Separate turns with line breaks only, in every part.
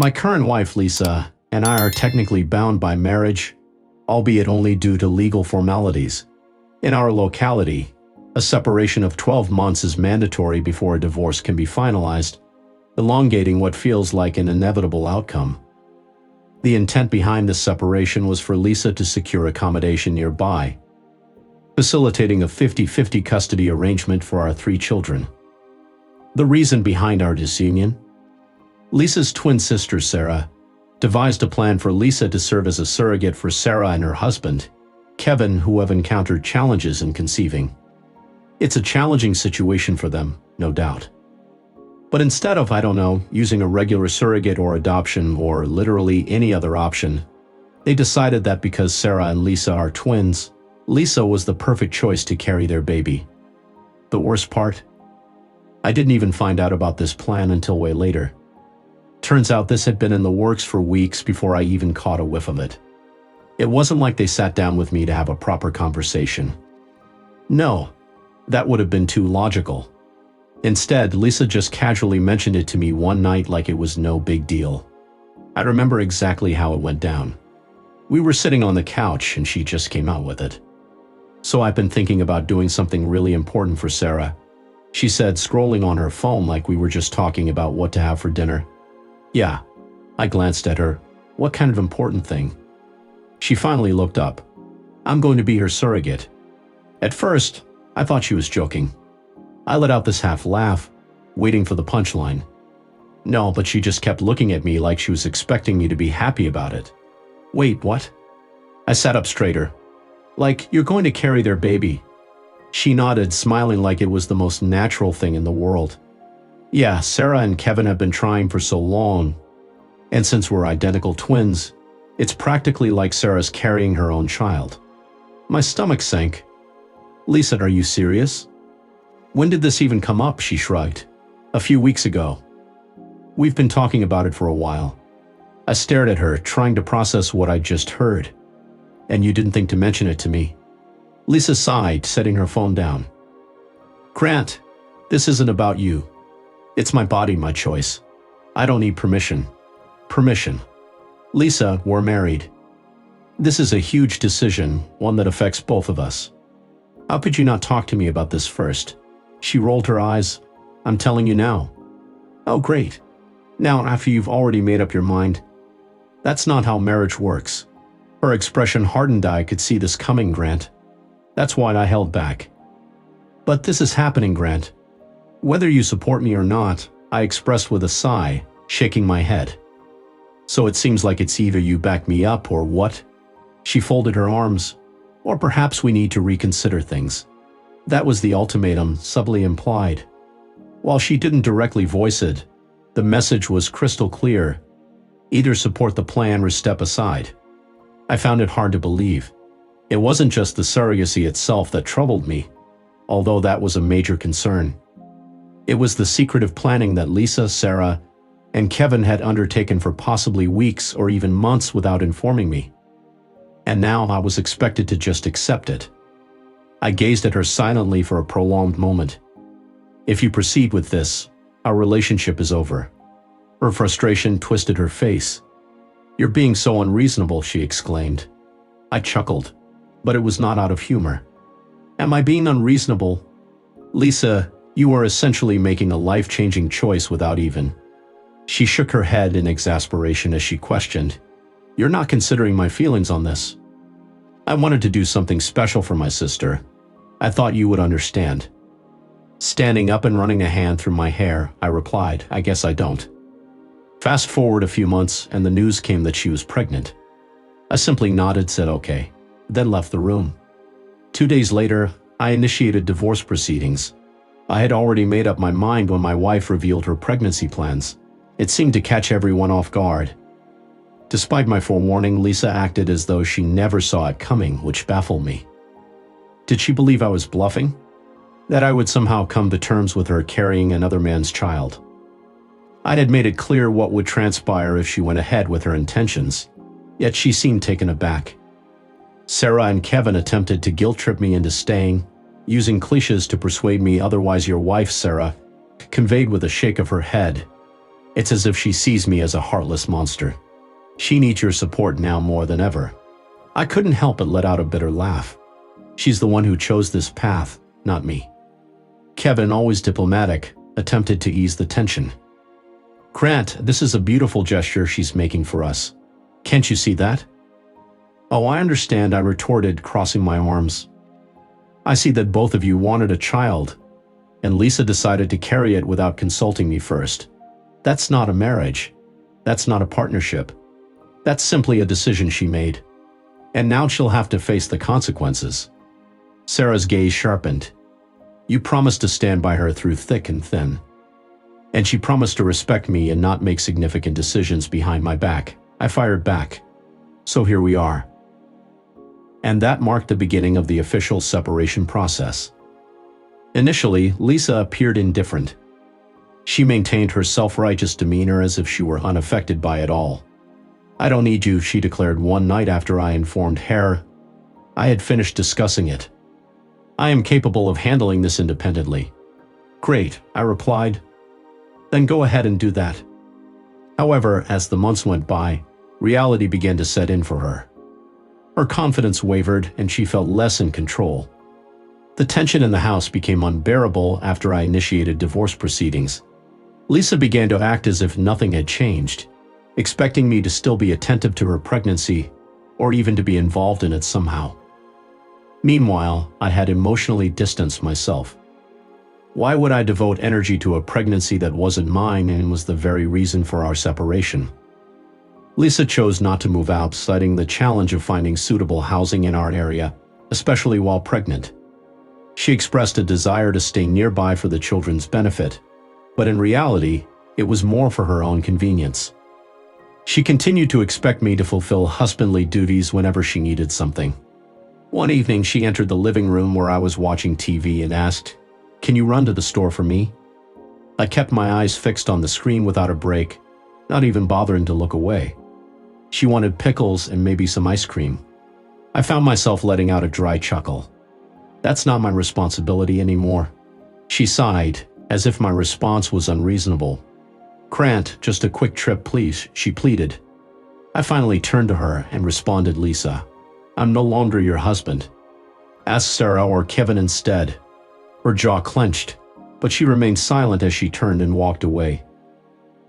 My current wife, Lisa, and I are technically bound by marriage, albeit only due to legal formalities. In our locality, a separation of 12 months is mandatory before a divorce can be finalized, elongating what feels like an inevitable outcome. The intent behind this separation was for Lisa to secure accommodation nearby, facilitating a 50-50 custody arrangement for our 3 children. The reason behind our disunion? Lisa's twin sister, Sarah, devised a plan for Lisa to serve as a surrogate for Sarah and her husband, Kevin, who have encountered challenges in conceiving. It's a challenging situation for them, no doubt. But instead of, using a regular surrogate or adoption or literally any other option, they decided that because Sarah and Lisa are twins, Lisa was the perfect choice to carry their baby. The worst part? I didn't even find out about this plan until way later. Turns out this had been in the works for weeks before I even caught a whiff of it. It wasn't like they sat down with me to have a proper conversation. No, that would have been too logical. Instead, Lisa just casually mentioned it to me one night like it was no big deal. I remember exactly how it went down. We were sitting on the couch and she just came out with it. "So I've been thinking about doing something really important for Sarah," she said, scrolling on her phone like we were just talking about what to have for dinner. "Yeah." I glanced at her. "What kind of important thing?" She finally looked up. "I'm going to be her surrogate." At first, I thought she was joking. I let out this half laugh, waiting for the punchline. No, but she just kept looking at me like she was expecting me to be happy about it. "Wait, what?" I sat up straighter. "Like, you're going to carry their baby?" She nodded, smiling like it was the most natural thing in the world. "Yeah, Sarah and Kevin have been trying for so long. And since we're identical twins, it's practically like Sarah's carrying her own child." My stomach sank. "Lisa, are you serious?" "When did this even come up?" she shrugged. "A few weeks ago. We've been talking about it for a while." I stared at her, trying to process what I'd just heard. "And you didn't think to mention it to me?" Lisa sighed, setting her phone down. "Grant, this isn't about you. It's my body, my choice. I don't need permission." Permission. "Lisa, we're married. This is a huge decision, one that affects both of us. How could you not talk to me about this first?" She rolled her eyes. "I'm telling you now." "Oh, great. Now, after you've already made up your mind." "That's not how marriage works." Her expression hardened. "I could see this coming, Grant. That's why I held back." "But this is happening, Grant. Whether you support me or not," I expressed with a sigh, shaking my head. "So it seems like it's either you back me up or what?" She folded her arms. "Or perhaps we need to reconsider things." That was the ultimatum, subtly implied. While she didn't directly voice it, the message was crystal clear. Either support the plan or step aside. I found it hard to believe. It wasn't just the surrogacy itself that troubled me, although that was a major concern. It was the secretive planning that Lisa, Sarah, and Kevin had undertaken for possibly weeks or even months without informing me. And now I was expected to just accept it. I gazed at her silently for a prolonged moment. "If you proceed with this, our relationship is over." Her frustration twisted her face. "You're being so unreasonable," she exclaimed. I chuckled, but it was not out of humor. "Am I being unreasonable? Lisa, you are essentially making a life-changing choice without even..." She shook her head in exasperation as she questioned, "You're not considering my feelings on this." "I wanted to do something special for my sister. I thought you would understand." Standing up and running a hand through my hair, I replied, "I guess I don't." Fast forward a few months and the news came that she was pregnant. I simply nodded, said okay, then left the room. 2 days later, I initiated divorce proceedings. I had already made up my mind when my wife revealed her pregnancy plans. It seemed to catch everyone off guard. Despite my forewarning, Lisa acted as though she never saw it coming, which baffled me. Did she believe I was bluffing? That I would somehow come to terms with her carrying another man's child? I had made it clear what would transpire if she went ahead with her intentions, yet she seemed taken aback. Sarah and Kevin attempted to guilt-trip me into staying, using cliches to persuade me otherwise. "Your wife, Sarah," conveyed with a shake of her head. It's as if she sees me as a heartless monster. She needs your support now more than ever. I couldn't help but let out a bitter laugh. She's the one who chose this path, not me. Kevin, always diplomatic, attempted to ease the tension. Grant, this is a beautiful gesture she's making for us. Can't you see that? Oh, I understand, I retorted, crossing my arms. I see that both of you wanted a child, and Lisa decided to carry it without consulting me first. That's not a marriage. That's not a partnership. That's simply a decision she made. And now she'll have to face the consequences. Sarah's gaze sharpened. You promised to stand by her through thick and thin. And she promised to respect me and not make significant decisions behind my back. I fired back. So here we are. And that marked the beginning of the official separation process. Initially, Lisa appeared indifferent. She maintained her self-righteous demeanor as if she were unaffected by it all. I don't need you, she declared one night after I informed her I had finished discussing it. I am capable of handling this independently. Great, I replied. Then go ahead and do that. However, as the months went by, reality began to set in for her. Her confidence wavered and she felt less in control. The tension in the house became unbearable after I initiated divorce proceedings. Lisa began to act as if nothing had changed, expecting me to still be attentive to her pregnancy or even to be involved in it somehow. Meanwhile, I had emotionally distanced myself. Why would I devote energy to a pregnancy that wasn't mine and was the very reason for our separation? Lisa chose not to move out, citing the challenge of finding suitable housing in our area, especially while pregnant. She expressed a desire to stay nearby for the children's benefit, but in reality, it was more for her own convenience. She continued to expect me to fulfill husbandly duties whenever she needed something. One evening, she entered the living room where I was watching TV and asked, "Can you run to the store for me?" I kept my eyes fixed on the screen without a break, not even bothering to look away. She wanted pickles and maybe some ice cream. I found myself letting out a dry chuckle. That's not my responsibility anymore. She sighed, as if my response was unreasonable. Grant, just a quick trip, please, she pleaded. I finally turned to her and responded, Lisa, I'm no longer your husband. Ask Sarah or Kevin instead. Her jaw clenched, but she remained silent as she turned and walked away.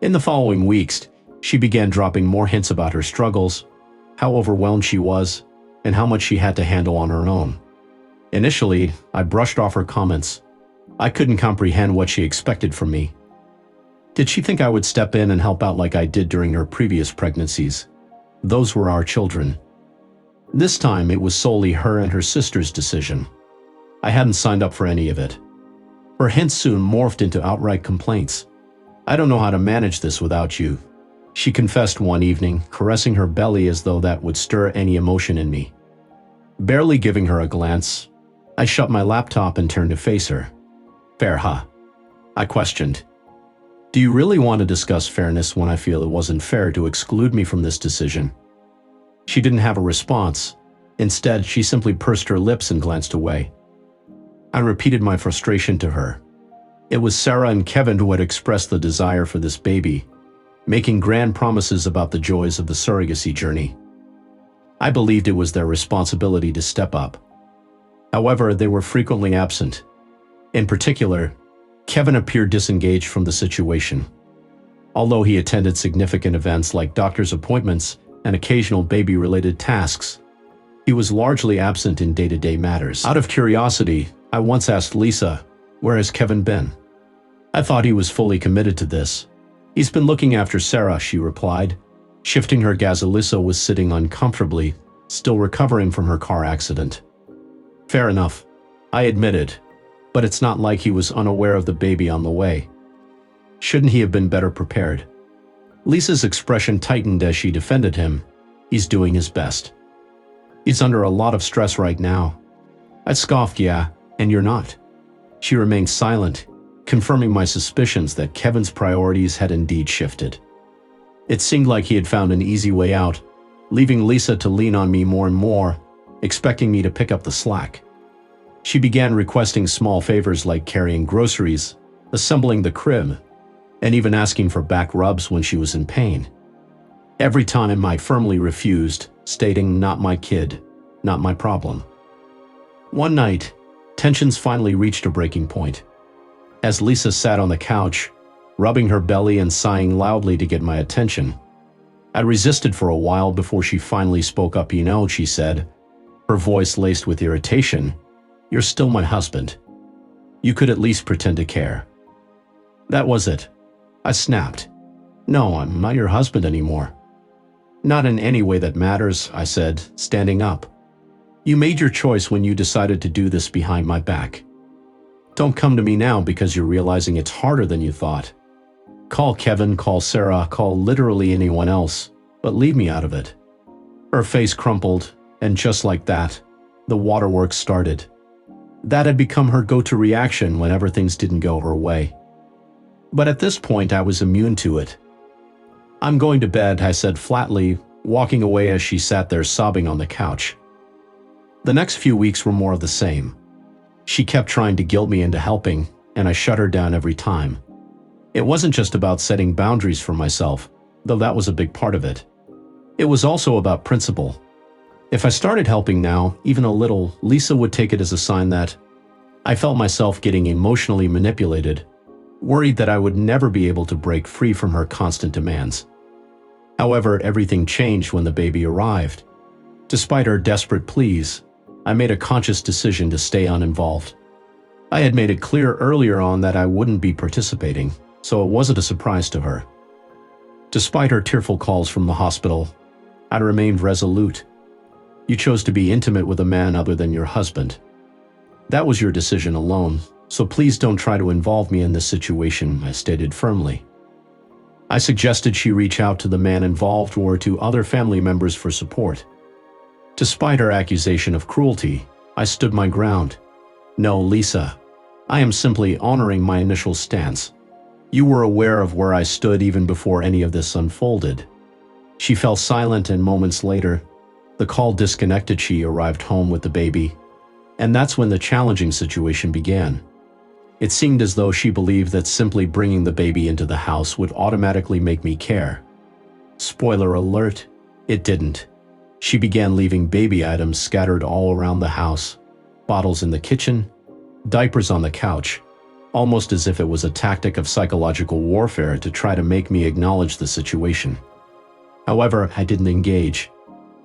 In the following weeks, she began dropping more hints about her struggles, how overwhelmed she was, and how much she had to handle on her own. Initially, I brushed off her comments. I couldn't comprehend what she expected from me. Did she think I would step in and help out like I did during her previous pregnancies? Those were our children. This time, it was solely her and her sister's decision. I hadn't signed up for any of it. Her hints soon morphed into outright complaints. I don't know how to manage this without you, she confessed one evening, caressing her belly as though that would stir any emotion in me. Barely giving her a glance, I shut my laptop and turned to face her. Fair, huh? I questioned. Do you really want to discuss fairness when I feel it wasn't fair to exclude me from this decision? She didn't have a response. Instead, she simply pursed her lips and glanced away. I repeated my frustration to her. It was Sarah and Kevin who had expressed the desire for this baby, making grand promises about the joys of the surrogacy journey. I believed it was their responsibility to step up. However, they were frequently absent. In particular, Kevin appeared disengaged from the situation. Although he attended significant events like doctor's appointments and occasional baby-related tasks, he was largely absent in day-to-day matters. Out of curiosity, I once asked Lisa, where has Kevin been? I thought he was fully committed to this. He's been looking after Sarah, she replied, shifting her gaze. Lisa was sitting uncomfortably, still recovering from her car accident. Fair enough, I admitted, but it's not like he was unaware of the baby on the way. Shouldn't he have been better prepared? Lisa's expression tightened as she defended him. He's doing his best. He's under a lot of stress right now. I scoffed, yeah, and you're not. She remained silent, confirming my suspicions that Kevin's priorities had indeed shifted. It seemed like he had found an easy way out, leaving Lisa to lean on me more and more, expecting me to pick up the slack. She began requesting small favors like carrying groceries, assembling the crib, and even asking for back rubs when she was in pain. Every time I firmly refused, stating, "Not my kid, not my problem." One night, tensions finally reached a breaking point. As Lisa sat on the couch, rubbing her belly and sighing loudly to get my attention, I resisted for a while before she finally spoke up. "You know," she said, her voice laced with irritation, "you're still my husband. You could at least pretend to care." That was it. I snapped. "No, I'm not your husband anymore." "Not in any way that matters," I said, standing up. "You made your choice when you decided to do this behind my back. Don't come to me now because you're realizing it's harder than you thought. Call Kevin, call Sarah, call literally anyone else, but leave me out of it." Her face crumpled, and just like that, the waterworks started. That had become her go-to reaction whenever things didn't go her way. But at this point, I was immune to it. "I'm going to bed," I said flatly, walking away as she sat there sobbing on the couch. The next few weeks were more of the same. She kept trying to guilt me into helping, and I shut her down every time. It wasn't just about setting boundaries for myself, though that was a big part of it. It was also about principle. If I started helping now, even a little, Lisa would take it as a sign that I felt myself getting emotionally manipulated, worried that I would never be able to break free from her constant demands. However, everything changed when the baby arrived. Despite her desperate pleas, I made a conscious decision to stay uninvolved. I had made it clear earlier on that I wouldn't be participating, so it wasn't a surprise to her. Despite her tearful calls from the hospital, I remained resolute. "You chose to be intimate with a man other than your husband. That was your decision alone, so please don't try to involve me in this situation," I stated firmly. I suggested she reach out to the man involved or to other family members for support. Despite her accusation of cruelty, I stood my ground. "No, Lisa, I am simply honoring my initial stance. You were aware of where I stood even before any of this unfolded." She fell silent, and moments later, the call disconnected. She arrived home with the baby, and that's when the challenging situation began. It seemed as though she believed that simply bringing the baby into the house would automatically make me care. Spoiler alert, it didn't. She began leaving baby items scattered all around the house, bottles in the kitchen, diapers on the couch, almost as if it was a tactic of psychological warfare to try to make me acknowledge the situation. However, I didn't engage.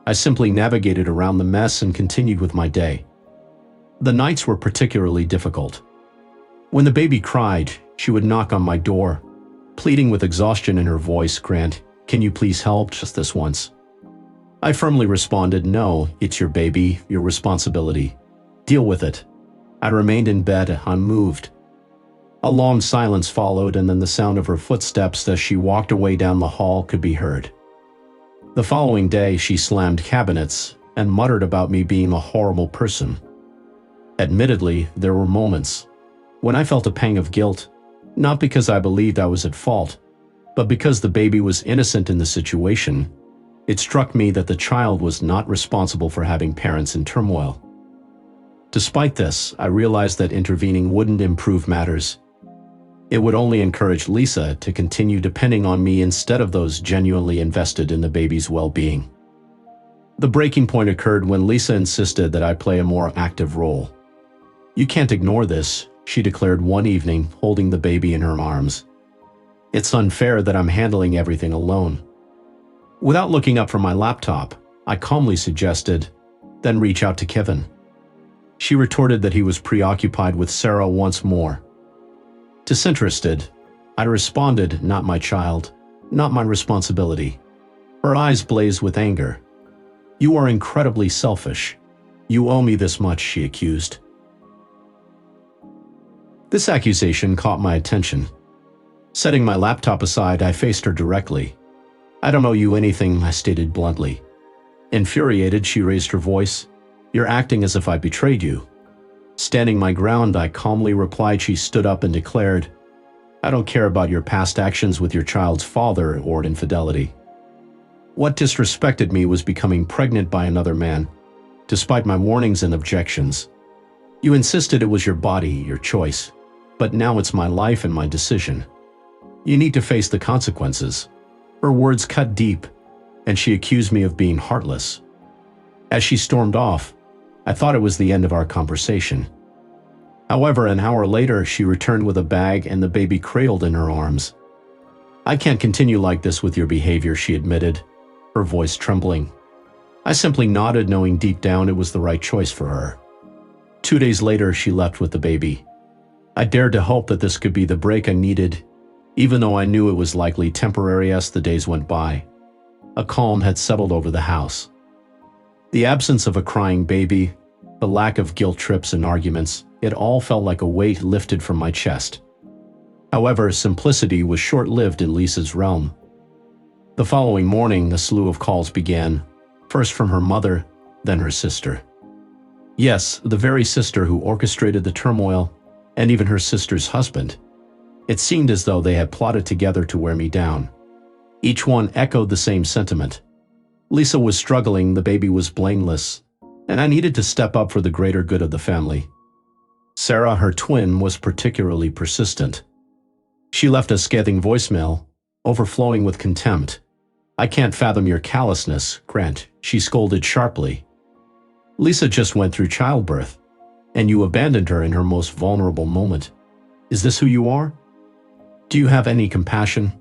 I simply navigated around the mess and continued with my day. The nights were particularly difficult. When the baby cried, she would knock on my door, pleading with exhaustion in her voice, "Grant, can you please help just this once?" I firmly responded, "No, it's your baby, your responsibility. Deal with it." I remained in bed, unmoved. A long silence followed, and then the sound of her footsteps as she walked away down the hall could be heard. The following day, she slammed cabinets and muttered about me being a horrible person. Admittedly, there were moments when I felt a pang of guilt, not because I believed I was at fault, but because the baby was innocent in the situation. It struck me that the child was not responsible for having parents in turmoil. Despite this, I realized that intervening wouldn't improve matters. It would only encourage Lisa to continue depending on me instead of those genuinely invested in the baby's well-being. The breaking point occurred when Lisa insisted that I play a more active role. "You can't ignore this," she declared one evening, holding the baby in her arms. "It's unfair that I'm handling everything alone." Without looking up from my laptop, I calmly suggested, "Then reach out to Kevin." She retorted that he was preoccupied with Sarah once more. Disinterested, I responded, "Not my child, not my responsibility." Her eyes blazed with anger. "You are incredibly selfish. You owe me this much," she accused. This accusation caught my attention. Setting my laptop aside, I faced her directly. "I don't owe you anything," I stated bluntly. Infuriated, she raised her voice. "You're acting as if I betrayed you." Standing my ground, I calmly replied. She stood up and declared, "I don't care about your past actions with your child's father or infidelity." What disrespected me was becoming pregnant by another man, despite my warnings and objections. "You insisted it was your body, your choice, but now it's my life and my decision. You need to face the consequences." Her words cut deep, and she accused me of being heartless. As she stormed off, I thought it was the end of our conversation. However, an hour later, she returned with a bag and the baby cradled in her arms. "I can't continue like this with your behavior," she admitted, her voice trembling. I simply nodded, knowing deep down it was the right choice for her. 2 days later, she left with the baby. I dared to hope that this could be the break I needed, even though I knew it was likely temporary as the days went by. A calm had settled over the house. The absence of a crying baby, the lack of guilt trips and arguments, it all felt like a weight lifted from my chest. However, simplicity was short-lived in Lisa's realm. The following morning, a slew of calls began, first from her mother, then her sister. Yes, the very sister who orchestrated the turmoil, and even her sister's husband. It seemed as though they had plotted together to wear me down. Each one echoed the same sentiment. Lisa was struggling, the baby was blameless, and I needed to step up for the greater good of the family. Sarah, her twin, was particularly persistent. She left a scathing voicemail, overflowing with contempt. "I can't fathom your callousness, Grant," she scolded sharply. "Lisa just went through childbirth, and you abandoned her in her most vulnerable moment. Is this who you are? Do you have any compassion?"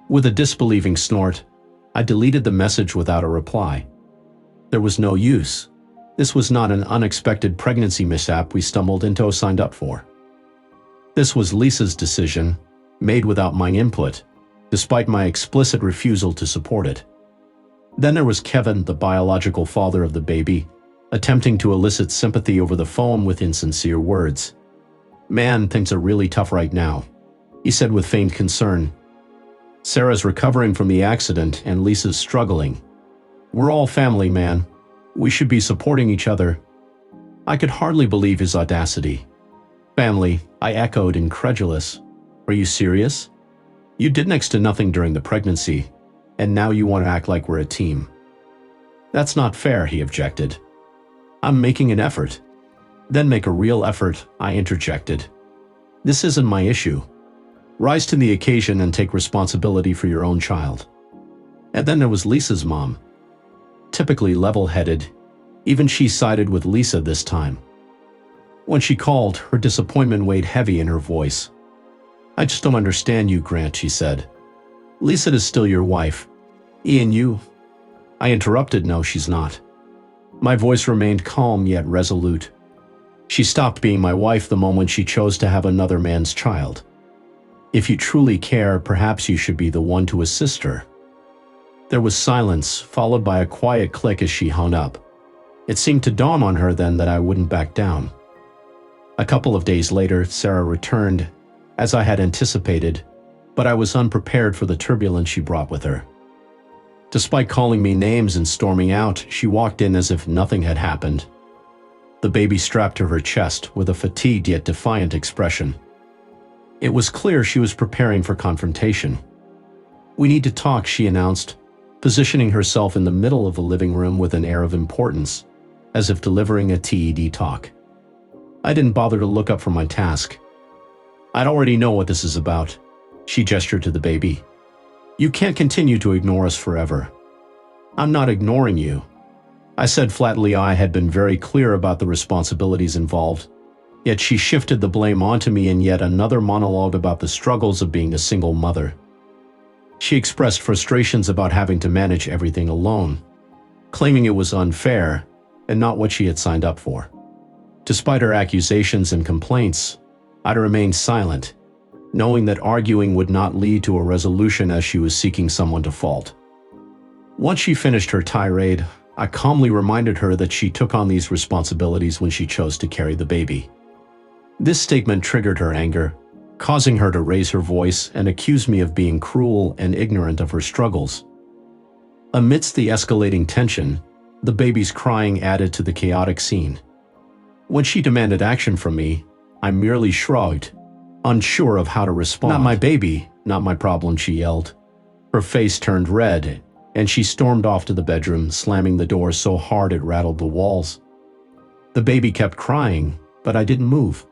With a disbelieving snort, I deleted the message without a reply. There was no use. This was not an unexpected pregnancy mishap we stumbled into or signed up for. This was Lisa's decision, made without my input, despite my explicit refusal to support it. Then there was Kevin, the biological father of the baby, attempting to elicit sympathy over the phone with insincere words. "Man, things are really tough right now," he said with feigned concern. "Sarah's recovering from the accident and Lisa's struggling. We're all family, man. We should be supporting each other." I could hardly believe his audacity. "Family," I echoed, incredulous. "Are you serious? You did next to nothing during the pregnancy, and now you want to act like we're a team." "That's not fair," he objected. "I'm making an effort." "Then make a real effort," I interjected. "This isn't my issue. Rise to the occasion and take responsibility for your own child." And then there was Lisa's mom. Typically level-headed, even she sided with Lisa this time. When she called, her disappointment weighed heavy in her voice. "I just don't understand you, Grant," she said. "Lisa is still your wife. Ian, you—" I interrupted. "No, she's not." My voice remained calm yet resolute. "She stopped being my wife the moment she chose to have another man's child. If you truly care, perhaps you should be the one to assist her." There was silence, followed by a quiet click as she hung up. It seemed to dawn on her then that I wouldn't back down. A couple of days later, Sarah returned, as I had anticipated, but I was unprepared for the turbulence she brought with her. Despite calling me names and storming out, she walked in as if nothing had happened. The baby strapped to her chest with a fatigued yet defiant expression. It was clear she was preparing for confrontation. "We need to talk," she announced, positioning herself in the middle of the living room with an air of importance, as if delivering a TED talk. I didn't bother to look up from my task. "I'd already know what this is about," she gestured to the baby. "You can't continue to ignore us forever." "I'm not ignoring you," I said flatly. I had been very clear about the responsibilities involved. Yet she shifted the blame onto me in yet another monologue about the struggles of being a single mother. She expressed frustrations about having to manage everything alone, claiming it was unfair and not what she had signed up for. Despite her accusations and complaints, I'd remained silent, knowing that arguing would not lead to a resolution as she was seeking someone to fault. Once she finished her tirade, I calmly reminded her that she took on these responsibilities when she chose to carry the baby. This statement triggered her anger, causing her to raise her voice and accuse me of being cruel and ignorant of her struggles. Amidst the escalating tension, the baby's crying added to the chaotic scene. When she demanded action from me, I merely shrugged, unsure of how to respond. "Not my baby, not my problem," she yelled. Her face turned red, and she stormed off to the bedroom, slamming the door so hard it rattled the walls. The baby kept crying, but I didn't move.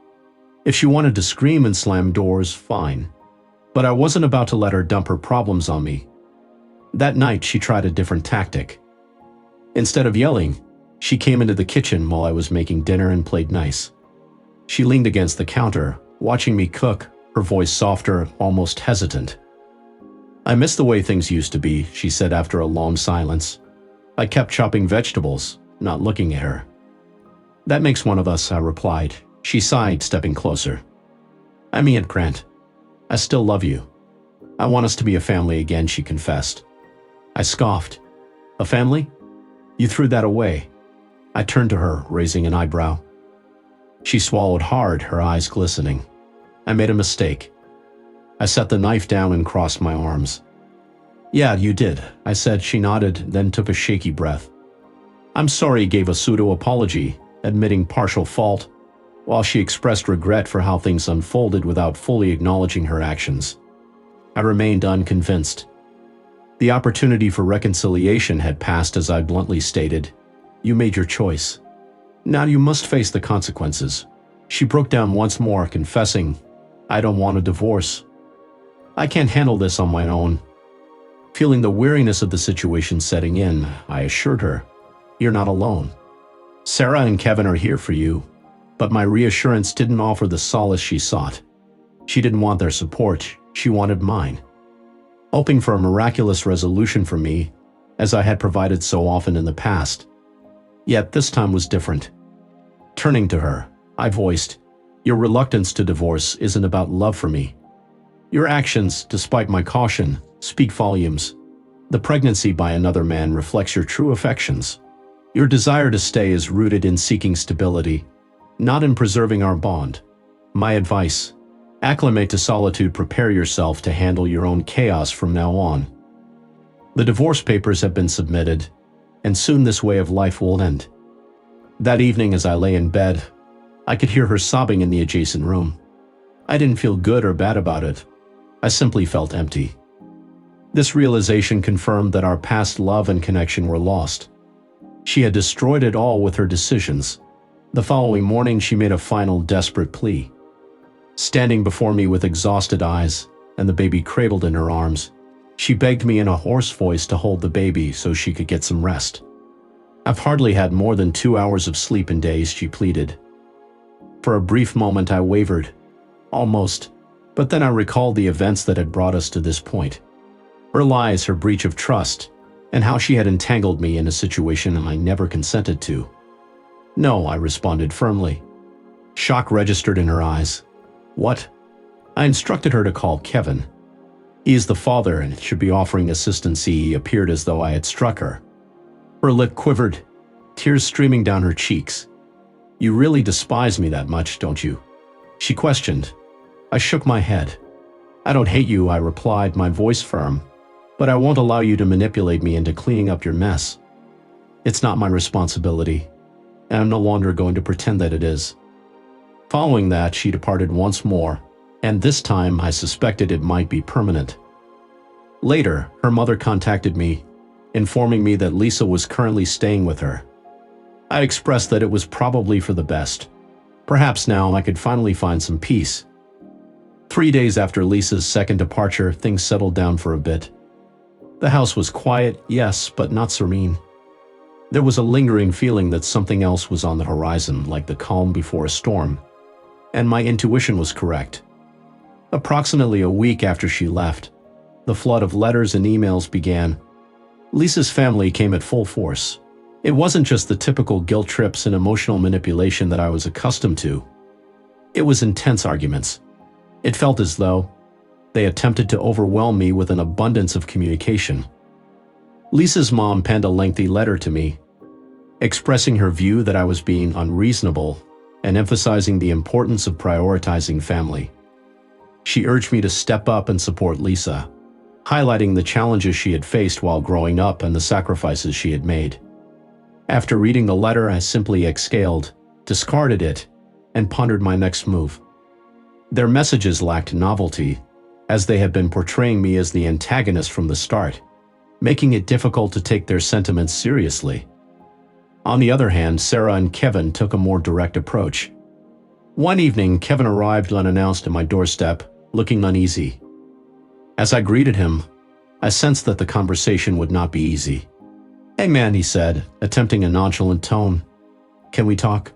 If she wanted to scream and slam doors, fine. But I wasn't about to let her dump her problems on me. That night, she tried a different tactic. Instead of yelling, she came into the kitchen while I was making dinner and played nice. She leaned against the counter, watching me cook, her voice softer, almost hesitant. "I miss the way things used to be," she said after a long silence. I kept chopping vegetables, not looking at her. "That makes one of us," I replied. She sighed, stepping closer. "I mean it, Grant. I still love you. I want us to be a family again," she confessed. I scoffed. "A family? You threw that away." I turned to her, raising an eyebrow. She swallowed hard, her eyes glistening. "I made a mistake." I set the knife down and crossed my arms. "Yeah, you did," I said. She nodded, then took a shaky breath. "I'm sorry," gave a pseudo-apology, admitting partial fault, while she expressed regret for how things unfolded without fully acknowledging her actions. I remained unconvinced. The opportunity for reconciliation had passed, as I bluntly stated. "You made your choice. Now you must face the consequences." She broke down once more, confessing, "I don't want a divorce. I can't handle this on my own." Feeling the weariness of the situation setting in, I assured her, "You're not alone. Sarah and Kevin are here for you." But my reassurance didn't offer the solace she sought. She didn't want their support, she wanted mine. Hoping for a miraculous resolution for me, as I had provided so often in the past. Yet this time was different. Turning to her, I voiced, "Your reluctance to divorce isn't about love for me. Your actions, despite my caution, speak volumes. The pregnancy by another man reflects your true affections. Your desire to stay is rooted in seeking stability, not in preserving our bond. My advice: acclimate to solitude, prepare yourself to handle your own chaos from now on. The divorce papers have been submitted, and soon this way of life will end." That evening, as I lay in bed, I could hear her sobbing in the adjacent room. I didn't feel good or bad about it. I simply felt empty. This realization confirmed that our past love and connection were lost. She had destroyed it all with her decisions. The following morning, she made a final desperate plea. Standing before me with exhausted eyes and the baby cradled in her arms, she begged me in a hoarse voice to hold the baby so she could get some rest. "I've hardly had more than 2 hours of sleep in days," she pleaded. For a brief moment I wavered, almost, but then I recalled the events that had brought us to this point. Her lies, her breach of trust, and how she had entangled me in a situation I never consented to. "No," I responded firmly. Shock registered in her eyes. "What?" I instructed her to call Kevin. He is the father and should be offering assistance. He appeared as though I had struck her. Her lip quivered, tears streaming down her cheeks. "You really despise me that much, don't you?" she questioned. I shook my head. "I don't hate you," I replied, my voice firm, "but I won't allow you to manipulate me into cleaning up your mess. It's not my responsibility, and I'm no longer going to pretend that it is." Following that, she departed once more, and this time I suspected it might be permanent. Later, her mother contacted me, informing me that Lisa was currently staying with her. I expressed that it was probably for the best. Perhaps now I could finally find some peace. 3 days after Lisa's second departure, things settled down for a bit. The house was quiet, yes, but not serene. There was a lingering feeling that something else was on the horizon, like the calm before a storm. And my intuition was correct. Approximately a week after she left, the flood of letters and emails began. Lisa's family came at full force. It wasn't just the typical guilt trips and emotional manipulation that I was accustomed to. It was intense arguments. It felt as though they attempted to overwhelm me with an abundance of communication. Lisa's mom penned a lengthy letter to me, expressing her view that I was being unreasonable and emphasizing the importance of prioritizing family. She urged me to step up and support Lisa, highlighting the challenges she had faced while growing up and the sacrifices she had made. After reading the letter, I simply exhaled, discarded it, and pondered my next move. Their messages lacked novelty, as they had been portraying me as the antagonist from the start, making it difficult to take their sentiments seriously. On the other hand, Sarah and Kevin took a more direct approach. One evening, Kevin arrived unannounced at my doorstep, looking uneasy. As I greeted him, I sensed that the conversation would not be easy. "Hey man," he said, attempting a nonchalant tone. "Can we talk?"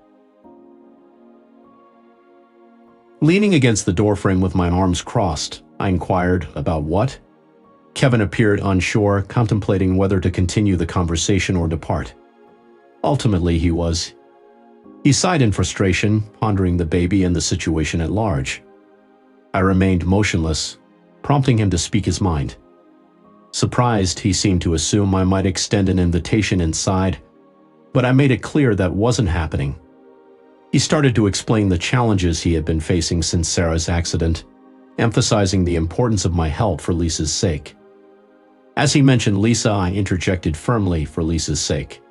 Leaning against the doorframe with my arms crossed, I inquired, "About what?" Kevin appeared unsure, contemplating whether to continue the conversation or depart. Ultimately, he sighed in frustration, pondering the baby and the situation at large. I remained motionless, prompting him to speak his mind. Surprised, he seemed to assume I might extend an invitation inside, but I made it clear that wasn't happening. He started to explain the challenges he had been facing since Sarah's accident, emphasizing the importance of my help for Lisa's sake. As he mentioned Lisa, I interjected firmly, "For Lisa's sake,"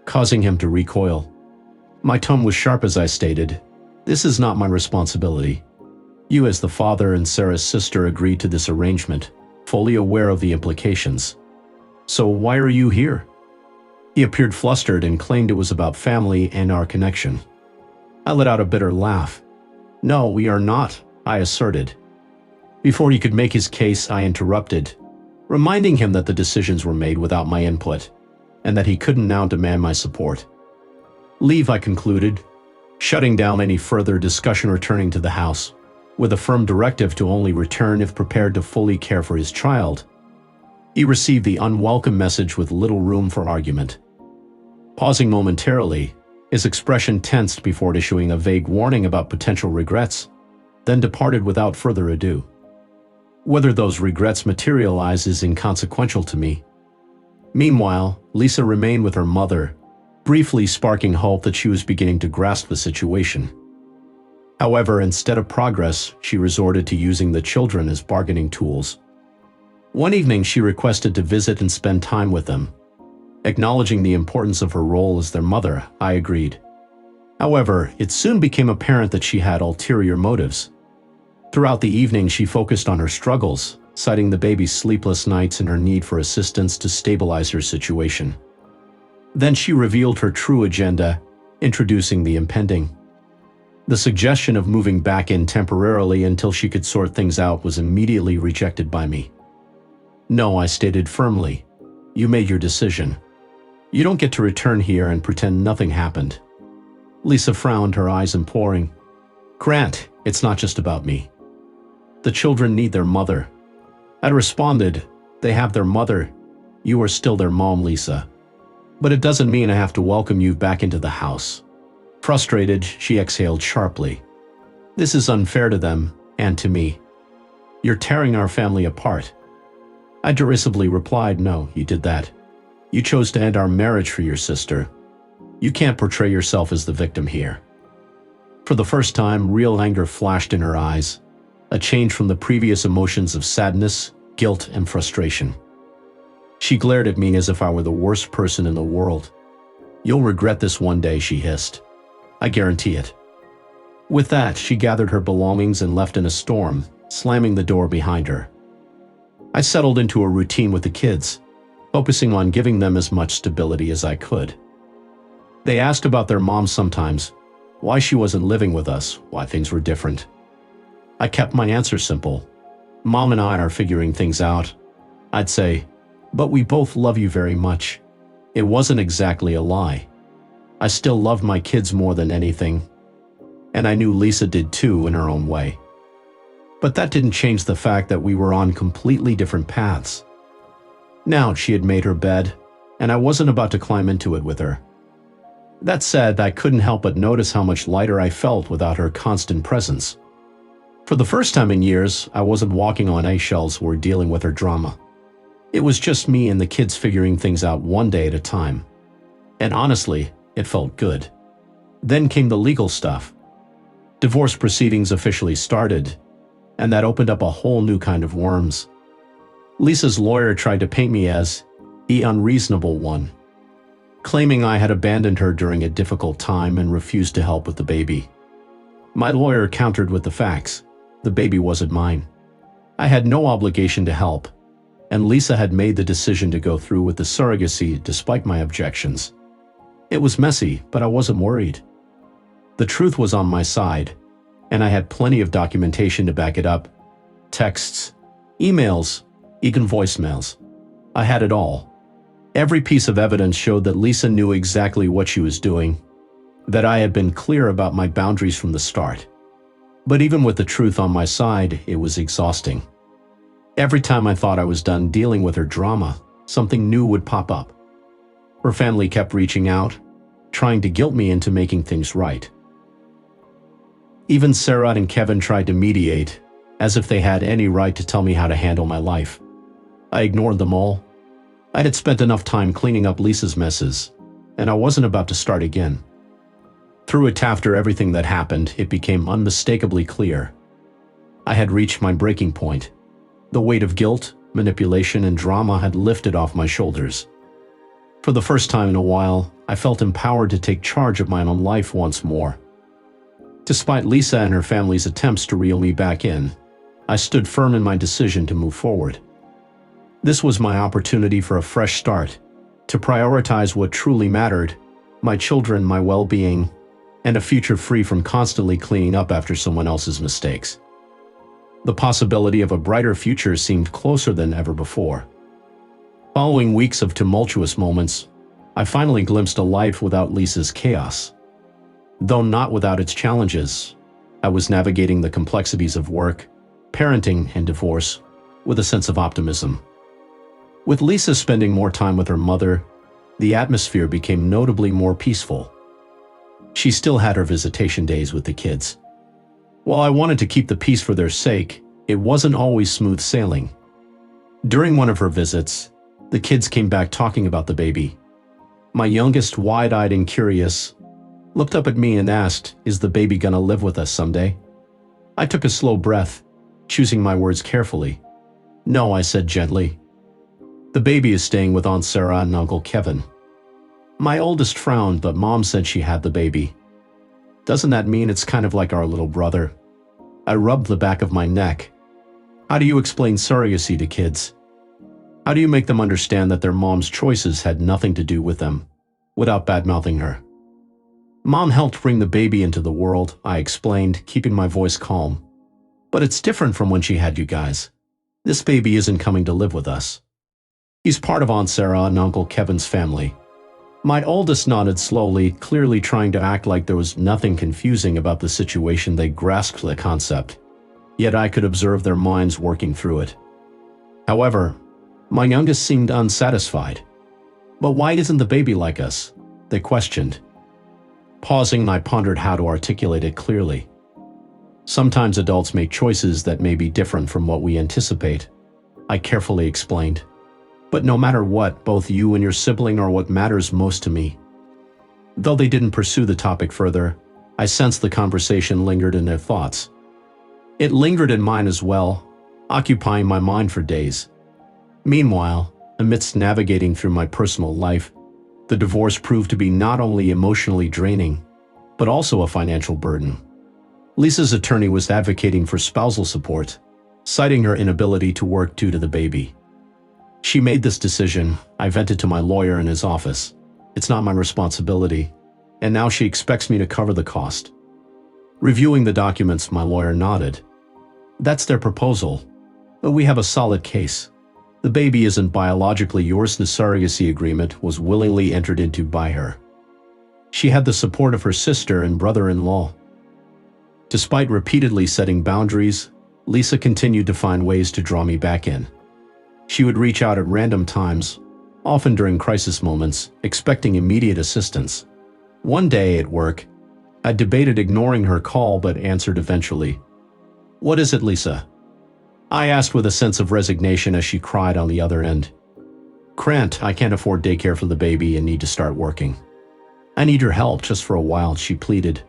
causing him to recoil. My tone was sharp as I stated, "This is not my responsibility. You as the father and Sarah's sister agreed to this arrangement, fully aware of the implications. So why are you here?" He appeared flustered and claimed it was about family and our connection. I let out a bitter laugh. "No, we are not," I asserted. Before he could make his case, I interrupted, reminding him that the decisions were made without my input, and that he couldn't now demand my support. "Leave," I concluded, shutting down any further discussion, returning to the house, with a firm directive to only return if prepared to fully care for his child. He received the unwelcome message with little room for argument. Pausing momentarily, his expression tensed before issuing a vague warning about potential regrets, then departed without further ado. Whether those regrets materialize is inconsequential to me. Meanwhile, Lisa remained with her mother, briefly sparking hope that she was beginning to grasp the situation. However, instead of progress, she resorted to using the children as bargaining tools. One evening, she requested to visit and spend time with them. Acknowledging the importance of her role as their mother, I agreed. However, it soon became apparent that she had ulterior motives. Throughout the evening, she focused on her struggles, citing the baby's sleepless nights and her need for assistance to stabilize her situation. Then she revealed her true agenda, introducing the impending. The suggestion of moving back in temporarily until she could sort things out was immediately rejected by me. "No," I stated firmly. "You made your decision. You don't get to return here and pretend nothing happened." Lisa frowned, her eyes imploring. "Grant, it's not just about me. The children need their mother." I responded, "They have their mother. You are still their mom, Lisa. But it doesn't mean I have to welcome you back into the house." Frustrated, she exhaled sharply. "This is unfair to them, and to me. You're tearing our family apart." I derisively replied, "No, you did that. You chose to end our marriage for your sister. You can't portray yourself as the victim here." For the first time, real anger flashed in her eyes, a change from the previous emotions of sadness, guilt, and frustration. She glared at me as if I were the worst person in the world. "You'll regret this one day," she hissed. "I guarantee it." With that, she gathered her belongings and left in a storm, slamming the door behind her. I settled into a routine with the kids, focusing on giving them as much stability as I could. They asked about their mom sometimes, why she wasn't living with us, why things were different. I kept my answer simple. "Mom and I are figuring things out." I'd say, "But we both love you very much." It wasn't exactly a lie. I still loved my kids more than anything, and I knew Lisa did too in her own way. But that didn't change the fact that we were on completely different paths. Now she had made her bed, and I wasn't about to climb into it with her. That said, I couldn't help but notice how much lighter I felt without her constant presence. For the first time in years, I wasn't walking on eggshells or dealing with her drama. It was just me and the kids figuring things out one day at a time. And honestly, it felt good. Then came the legal stuff. Divorce proceedings officially started, and that opened up a whole new kind of worms. Lisa's lawyer tried to paint me as the unreasonable one, claiming I had abandoned her during a difficult time and refused to help with the baby. My lawyer countered with the facts. The baby wasn't mine. I had no obligation to help, and Lisa had made the decision to go through with the surrogacy despite my objections. It was messy, but I wasn't worried. The truth was on my side, and I had plenty of documentation to back it up. Texts, Emails, even voicemails. I had it all. Every piece of evidence showed that Lisa knew exactly what she was doing, that I had been clear about my boundaries from the start. But even with the truth on my side, it was exhausting. Every time I thought I was done dealing with her drama, something new would pop up. Her family kept reaching out, trying to guilt me into making things right. Even Sarah and Kevin tried to mediate, as if they had any right to tell me how to handle my life. I ignored them all. I had spent enough time cleaning up Lisa's messes, and I wasn't about to start again. Through it, after everything that happened, it became unmistakably clear. I had reached my breaking point. The weight of guilt, manipulation, and drama had lifted off my shoulders. For the first time in a while, I felt empowered to take charge of my own life once more. Despite Lisa and her family's attempts to reel me back in, I stood firm in my decision to move forward. This was my opportunity for a fresh start, to prioritize what truly mattered, my children, my well-being, and a future free from constantly cleaning up after someone else's mistakes. The possibility of a brighter future seemed closer than ever before. Following weeks of tumultuous moments, I finally glimpsed a life without Lisa's chaos. Though not without its challenges, I was navigating the complexities of work, parenting, and divorce with a sense of optimism. With Lisa spending more time with her mother, the atmosphere became notably more peaceful. She still had her visitation days with the kids. While I wanted to keep the peace for their sake, it wasn't always smooth sailing. During one of her visits, the kids came back talking about the baby. My youngest, wide-eyed and curious, looked up at me and asked, "Is the baby gonna live with us someday?" I took a slow breath, choosing my words carefully. "No," I said gently. "The baby is staying with Aunt Sarah and Uncle Kevin." My oldest frowned, but Mom said she had the baby. "Doesn't that mean it's kind of like our little brother?" I rubbed the back of my neck. "How do you explain surrogacy to kids? How do you make them understand that their mom's choices had nothing to do with them, without bad-mouthing her?" "Mom helped bring the baby into the world," I explained, keeping my voice calm. "But it's different from when she had you guys. This baby isn't coming to live with us. He's part of Aunt Sarah and Uncle Kevin's family." My oldest nodded slowly, clearly trying to act like there was nothing confusing about the situation. They grasped the concept, yet I could observe their minds working through it. However, my youngest seemed unsatisfied. "But why isn't the baby like us?" they questioned. Pausing, I pondered how to articulate it clearly. "Sometimes adults make choices that may be different from what we anticipate," I carefully explained. "But no matter what, both you and your sibling are what matters most to me." Though they didn't pursue the topic further, I sensed the conversation lingered in their thoughts. It lingered in mine as well, occupying my mind for days. Meanwhile, amidst navigating through my personal life, the divorce proved to be not only emotionally draining, but also a financial burden. Lisa's attorney was advocating for spousal support, citing her inability to work due to the baby. She made this decision, I vented to my lawyer in his office. "It's not my responsibility, and now she expects me to cover the cost." Reviewing the documents, my lawyer nodded. "That's their proposal, but we have a solid case. The baby isn't biologically yours. The surrogacy agreement was willingly entered into by her. She had the support of her sister and brother-in-law." Despite repeatedly setting boundaries, Lisa continued to find ways to draw me back in. She would reach out at random times, often during crisis moments, expecting immediate assistance. One day at work, I debated ignoring her call but answered eventually. "What is it, Lisa?" I asked with a sense of resignation as she cried on the other end. "Grant, I can't afford daycare for the baby and need to start working. I need your help just for a while," she pleaded.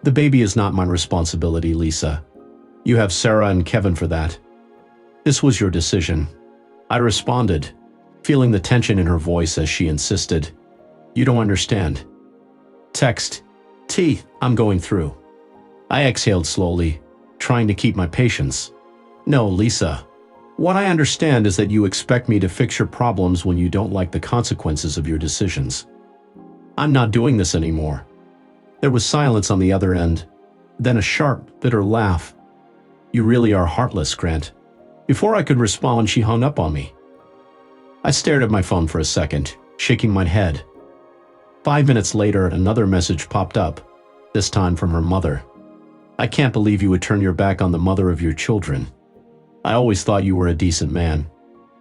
"The baby is not my responsibility, Lisa. You have Sarah and Kevin for that. This was your decision." I responded, feeling the tension in her voice as she insisted. "You don't understand. Text. I'm going through." I exhaled slowly, trying to keep my patience. "No, Lisa. What I understand is that you expect me to fix your problems when you don't like the consequences of your decisions. I'm not doing this anymore." There was silence on the other end, then a sharp, bitter laugh. "You really are heartless, Grant. Before I could respond, she hung up on me. I stared at my phone for a second, shaking my head. 5 minutes later, another message popped up, this time from her mother. "I can't believe you would turn your back on the mother of your children. I always thought you were a decent man,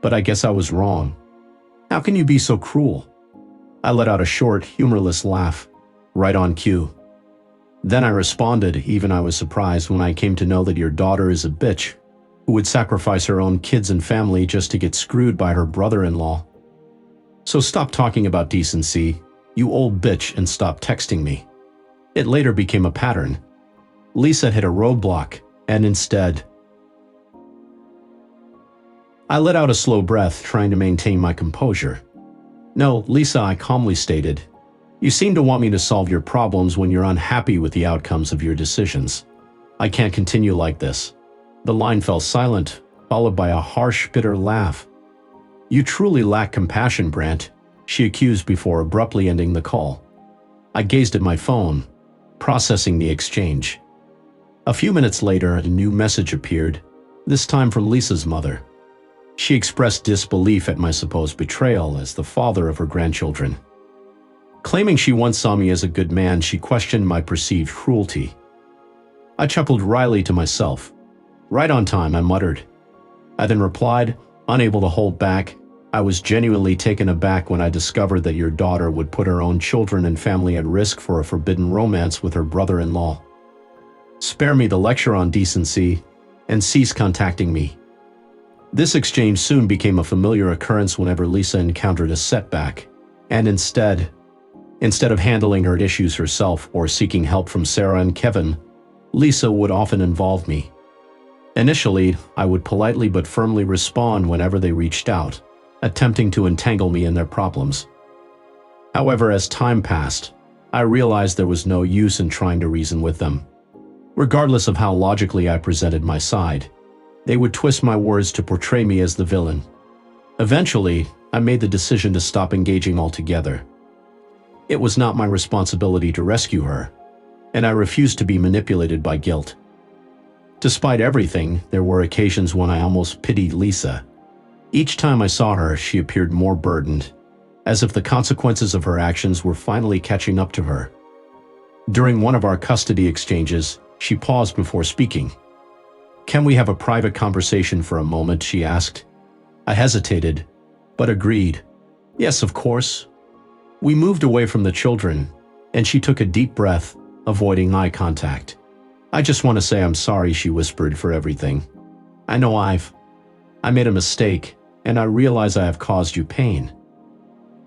but I guess I was wrong. How can you be so cruel?" I let out a short, humorless laugh, right on cue. Then I responded, even I was surprised when I came to know that your daughter is a bitch who would sacrifice her own kids and family just to get screwed by her brother-in-law. So stop talking about decency, you old bitch, and stop texting me. It later became a pattern. Lisa hit a roadblock, and instead, I let out a slow breath, trying to maintain my composure. "No, Lisa," I calmly stated. "You seem to want me to solve your problems when you're unhappy with the outcomes of your decisions. I can't continue like this." The line fell silent, followed by a harsh, bitter laugh. "You truly lack compassion, Brant," she accused before abruptly ending the call. I gazed at my phone, processing the exchange. A few minutes later, a new message appeared, this time from Lisa's mother. She expressed disbelief at my supposed betrayal as the father of her grandchildren. Claiming she once saw me as a good man, she questioned my perceived cruelty. I chuckled wryly to myself. "Right on time," I muttered. I then replied, unable to hold back, "I was genuinely taken aback when I discovered that your daughter would put her own children and family at risk for a forbidden romance with her brother-in-law. Spare me the lecture on decency and cease contacting me." This exchange soon became a familiar occurrence whenever Lisa encountered a setback, and instead of handling her issues herself or seeking help from Sarah and Kevin, Lisa would often involve me. Initially, I would politely but firmly respond whenever they reached out, attempting to entangle me in their problems. However, as time passed, I realized there was no use in trying to reason with them. Regardless of how logically I presented my side, they would twist my words to portray me as the villain. Eventually, I made the decision to stop engaging altogether. It was not my responsibility to rescue her, and I refused to be manipulated by guilt. Despite everything, there were occasions when I almost pitied Lisa. Each time I saw her, she appeared more burdened, as if the consequences of her actions were finally catching up to her. During one of our custody exchanges, she paused before speaking. "Can we have a private conversation for a moment?" she asked. I hesitated, but agreed. "Yes, of course." We moved away from the children, and she took a deep breath, avoiding eye contact. "I just want to say I'm sorry," she whispered, "for everything. I know I made a mistake, and I realize I have caused you pain.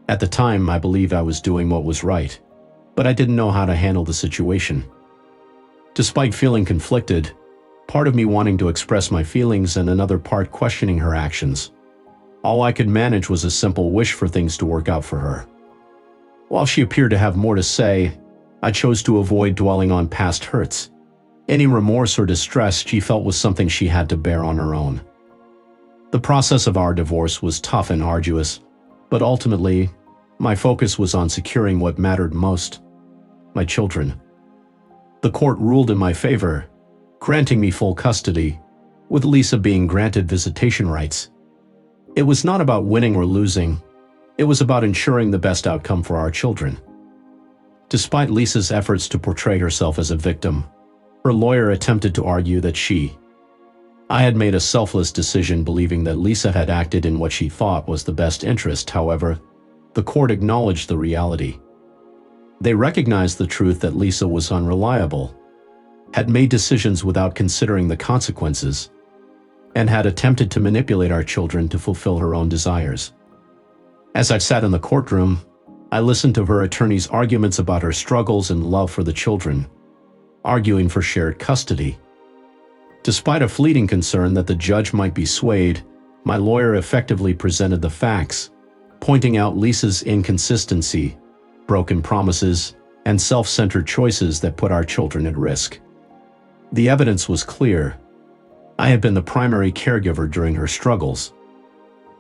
At the time, I believed I was doing what was right, but I didn't know how to handle the situation." Despite feeling conflicted, part of me wanting to express my feelings and another part questioning her actions, all I could manage was a simple wish for things to work out for her. While she appeared to have more to say, I chose to avoid dwelling on past hurts. Any remorse or distress she felt was something she had to bear on her own. The process of our divorce was tough and arduous, but ultimately, my focus was on securing what mattered most: my children. The court ruled in my favor, granting me full custody, with Lisa being granted visitation rights. It was not about winning or losing. It was about ensuring the best outcome for our children. Despite Lisa's efforts to portray herself as a victim, her lawyer attempted to argue that I had made a selfless decision, believing that Lisa had acted in what she thought was the best interest. However, the court acknowledged the reality. They recognized the truth that Lisa was unreliable, had made decisions without considering the consequences, and had attempted to manipulate our children to fulfill her own desires. As I sat in the courtroom, I listened to her attorney's arguments about her struggles and love for the children, arguing for shared custody. Despite a fleeting concern that the judge might be swayed, my lawyer effectively presented the facts, pointing out Lisa's inconsistency, broken promises, and self-centered choices that put our children at risk. The evidence was clear. I had been the primary caregiver during her struggles.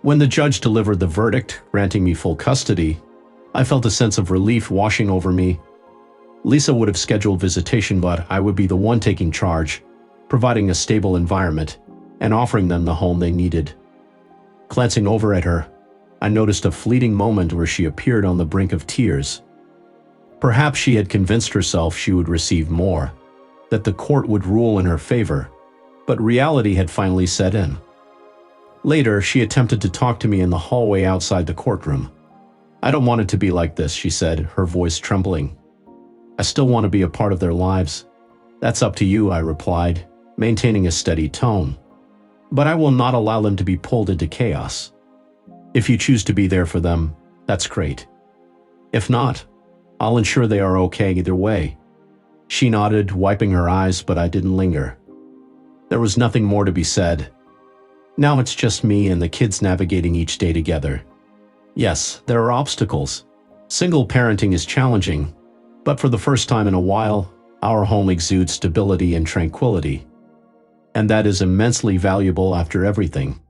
When the judge delivered the verdict, granting me full custody, I felt a sense of relief washing over me. Lisa would have scheduled visitation, but I would be the one taking charge, providing a stable environment, and offering them the home they needed. Glancing over at her, I noticed a fleeting moment where she appeared on the brink of tears. Perhaps she had convinced herself she would receive more, that the court would rule in her favor, but reality had finally set in. Later, she attempted to talk to me in the hallway outside the courtroom. "I don't want it to be like this," she said, her voice trembling. "I still want to be a part of their lives." "That's up to you," I replied, maintaining a steady tone. "But I will not allow them to be pulled into chaos. If you choose to be there for them, that's great. If not, I'll ensure they are okay either way." She nodded, wiping her eyes, but I didn't linger. There was nothing more to be said. Now it's just me and the kids navigating each day together. Yes, there are obstacles. Single parenting is challenging, but for the first time in a while, our home exudes stability and tranquility. And that is immensely valuable after everything.